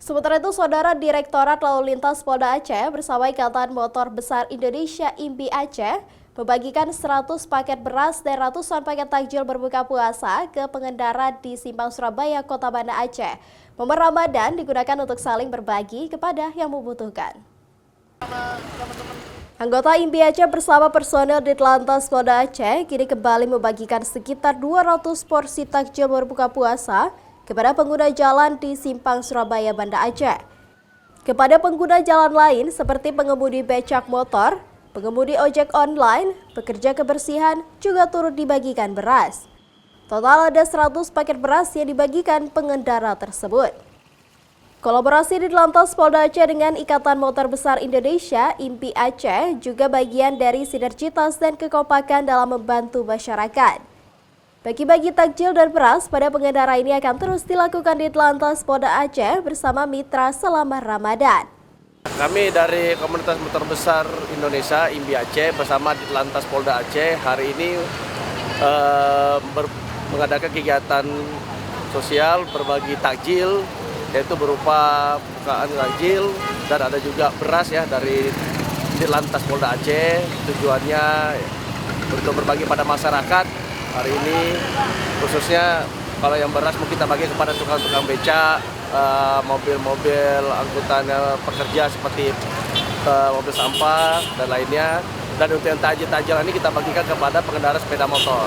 Sementara itu, Saudara Direktorat Lalu Lintas Polda Aceh bersama Ikatan Motor Besar Indonesia IMBI Aceh membagikan 100 paket beras dan ratusan paket takjil berbuka puasa ke pengendara di Simpang Surabaya, Kota Banda Aceh. Momen Ramadan digunakan untuk saling berbagi kepada yang membutuhkan. Anggota IMBI Aceh bersama personel Ditlantas Polda Aceh kini kembali membagikan sekitar 200 porsi takjil berbuka puasa kepada pengguna jalan di Simpang Surabaya, Banda Aceh. Kepada pengguna jalan lain seperti pengemudi becak motor, pengemudi ojek online, pekerja kebersihan juga turut dibagikan beras. Total ada 100 paket beras yang dibagikan pengendara tersebut. Kolaborasi Ditlantas Polda Aceh dengan Ikatan Motor Besar Indonesia (IMPI) Aceh juga bagian dari sinergitas dan kekompakan dalam membantu masyarakat. Bagi-bagi takjil dan beras pada pengendara ini akan terus dilakukan di Ditlantas Polda Aceh bersama mitra selama Ramadan. Kami dari Komunitas Motor Besar Indonesia (IMBI) Aceh bersama Ditlantas Polda Aceh hari ini mengadakan kegiatan sosial berbagi takjil, yaitu berupa bukaan takjil dan ada juga beras ya dari Ditlantas Polda Aceh. Tujuannya untuk berbagi pada masyarakat. Hari ini khususnya kalau yang beras mungkin kita bagi kepada tukang-tukang becak, mobil-mobil angkutan pekerja seperti mobil sampah dan lainnya. Dan untuk yang takjil ini kita bagikan kepada pengendara sepeda motor.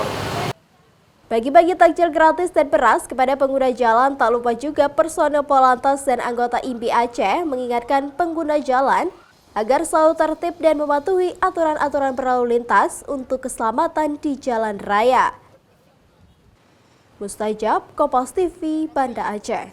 Bagi-bagi takjil gratis dan beras kepada pengguna jalan, tak lupa juga personel Polantas dan anggota IMBI Aceh mengingatkan pengguna jalan agar selalu tertib dan mematuhi aturan-aturan berlalu lintas untuk keselamatan di jalan raya. Mustajab, Kompas TV, Banda Aceh.